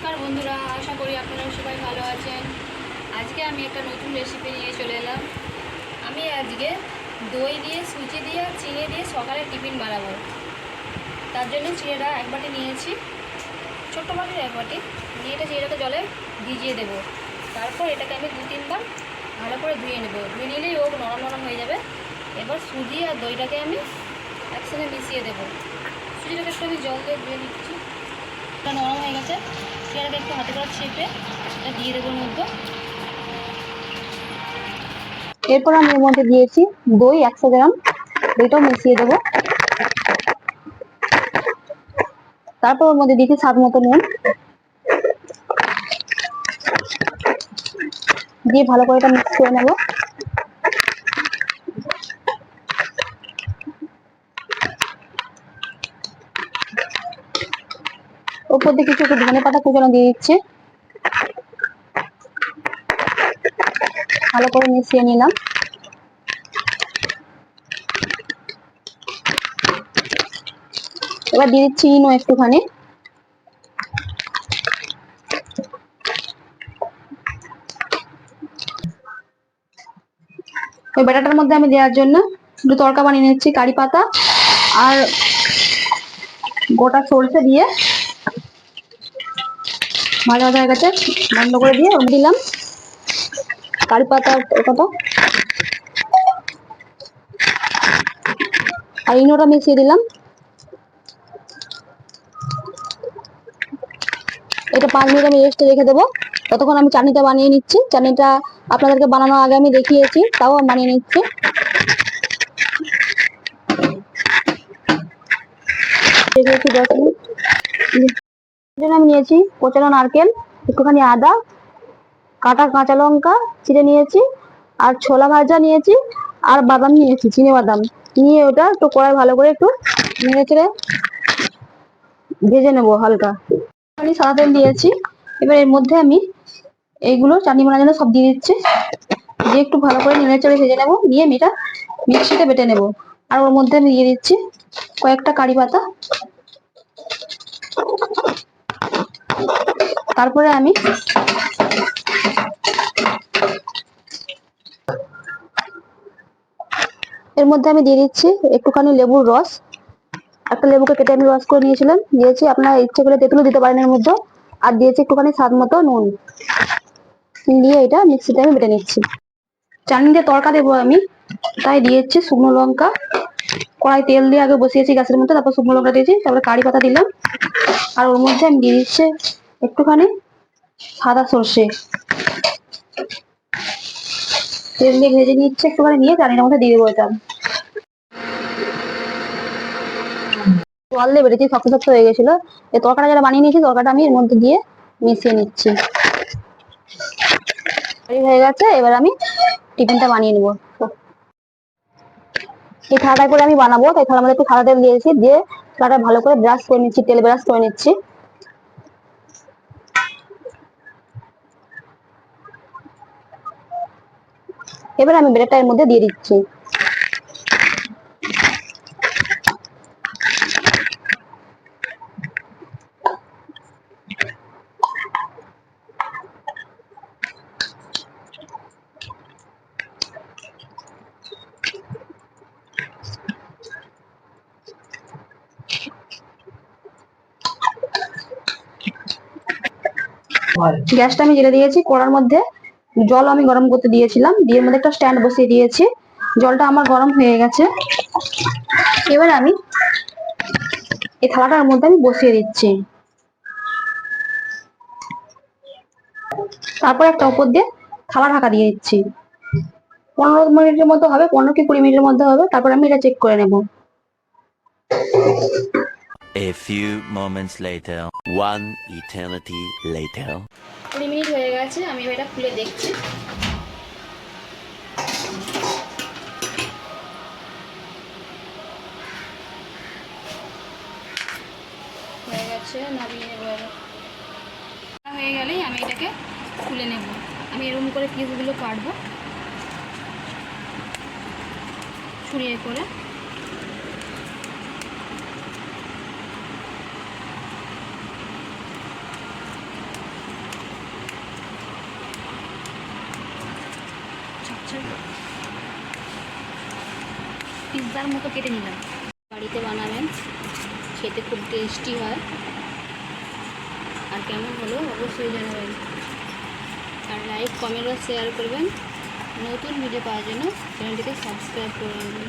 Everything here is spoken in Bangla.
নমস্কার বন্ধুরা, আশা করি আপনারা সবাই ভালো আছেন। আজকে আমি একটা নতুন রেসিপি নিয়ে চলে এলাম। আমি আজকে দই দিয়ে, সুজি দিয়ে আর চিনি দিয়ে সকালে টিফিন বানাবো। তার জন্য চিনিটা এক বাটি নিয়েছি, ছোট্ট বাটির এক বাটি নিয়ে এটা চিনিটাকে জলে ভিজিয়ে দেবো। তারপর এটাকে আমি 2-3 বার ভালো করে ধুয়ে নেব। ধুয়ে নিলেই ও নরম নরম হয়ে যাবে। এবার সুজি আর দইটাকে আমি একসঙ্গে মিশিয়ে দেবো। সুজিটাকে একটু আমি জল দিয়ে ধুয়ে নিচ্ছি। এটা নরম হয়ে গেছে, সেটাকে একটু হাতে করে চেপে এটা দিয়ে দেবো মধ্যে। এরপর আমি এর মধ্যে দিয়েছি দই 100 গ্রাম, দইটাও মিশিয়ে দেবো। তারপর ওর মধ্যে দিয়েছি স্বাদ মতো নুন, দিয়ে ভালো করে এটা মিক্স করে নেবো। ওপর দিয়ে কিছু একটু ধনে পাতা কুচানো দিয়ে দিচ্ছি। ভালো করে মিশিয়ে নিলাম। এবার দিয়ে দিচ্ছি ইনো একটুখানি। ওই ব্যাটাটার মধ্যে আমি দেওয়ার জন্য একটু তড়কা বানিয়ে নিচ্ছি। কারি পাতা আর গোটা সরষে দিয়ে ভালো হয়ে গেছে, বন্ধ করে দিয়ে ওর দিলাম কারি পাতা তড়কাটা আর ইনোটা মিশিয়ে দিলাম। এটা 5 মিনিট আমি রেস্টে রেখে দেবো। ততক্ষণ আমি চাটনিটা বানিয়ে নিচ্ছি। চাটনিটা আপনাদেরকে বানানোর আগে আমি দেখিয়েছি, তাও আমি বানিয়ে নিচ্ছি। রেখেছি 10 মিনিট। আমি নিয়েছি কোচানো নারকেল, একটুখানি আদা, কাটা কাঁচা লঙ্কা চিড়ে নিয়েছি, আর ছোলা ভাজা নিয়েছি, আর বাদাম নিয়েছি, চিনে বাদাম নিয়ে ওটা একটু কড়াই ভালো করে একটু নেড়ে চেড়ে ভেজে নেবো হালকা। আমি সাদা তেল দিয়েছি। এবার এর মধ্যে আমি এইগুলো চাটনি বানানোর জন্য সব দিয়ে দিচ্ছি, দিয়ে একটু ভালো করে নেড়ে চেড়ে ভেজে নেবো। নিয়ে এটা মিক্সিতে বেটে নেবো। আর ওর মধ্যে আমি দিয়ে দিচ্ছি কয়েকটা কারি পাতা। তারপরে আমি এর মধ্যে আমি দিয়ে দিচ্ছি একটুখানি লেবুর রস। একটা লেবুকে কেটে আমি রস করে নিয়েছিলাম, দিয়েছি। আপনারা ইচ্ছে করলে তেঁতুলও দিতে পারেন এর মধ্যে। আর দিয়েছি একটুখানি স্বাদ মতো নুন, দিয়ে এটা মিক্সিতে আমি বেটে নিচ্ছি। চাটনি দিয়ে তড়কা দেবো আমি, তাই দিয়েছি শুকনো লঙ্কা। কড়াই তেল দিয়ে আগে বসিয়েছি গ্যাসের মধ্যে, তারপর শুকনো লঙ্কা দিয়েছি, তারপরে কারি পাতা দিলাম। আর ওর মধ্যে আমি দিয়ে দিচ্ছি একটুখানি সাদা সর্ষে। তেল দিয়ে ভেজে নিচ্ছে একটুখানি, নিয়ে চাটনির মধ্যে দিয়ে দেবো এটা। জল দিয়ে বেটেছি, শক্ত শক্ত হয়ে গেছিল। এই তরকাটা যারা বানিয়ে নিয়েছি, তরকাটা আমি এর মধ্যে দিয়ে মিশিয়ে নিচ্ছি। হয়ে গেছে, এবার আমি টিফিনটা বানিয়ে নেবো। এই থালাটা করে আমি বানাবো, তাই থালার মধ্যে একটু সাদা তেল দিয়েছি, দিয়ে থালাটা ভালো করে ব্রাশ করে নিচ্ছি, তেল ব্রাশ করে নিচ্ছি। এবার আমি ব্রেডটা এর মধ্যে দিয়ে দিচ্ছি। গ্যাসটা আমি জেলে দিয়েছি। কড়ার মধ্যে জল আমি গরম করতে দিয়েছিলাম, দিয়ে মধ্যে একটা স্ট্যান্ড বসিয়ে দিয়েছি। জলটা আমার গরম হয়ে গেছে। এবার আমি এই থালাটার মধ্যে আমি বসিয়ে দিচ্ছি। তারপর একটা উপর দিয়ে থালা ঢাকা দিয়ে দিচ্ছি। 15 মিনিটের মধ্যে হবে, 15 কি 20 মিনিটের মধ্যে হবে। তারপর আমি এটা চেক করে নেব। A few moments later, one eternity later. 20 minute হয়ে গেছে, আমি এটা খুলে দেখছি। হয়ে গেছে, নামিয়ে নেব। হয়ে গেলেই আমি এটাকে খুলে নেব। আমি এরকম করে পিসগুলো কাটবো ছুরিয়ে করে। পিৎজার মতো কেটে নিলাম। বাড়িতে বানাবেন, খেতে খুব টেস্টি হয়। আর কেমন হলো অবশ্যই জানাবেন, আর লাইক কমেন্ট ও শেয়ার করবেন। নতুন ভিডিও পাওয়ার জন্য চ্যানেলটিকে সাবস্ক্রাইব করে নেবেন।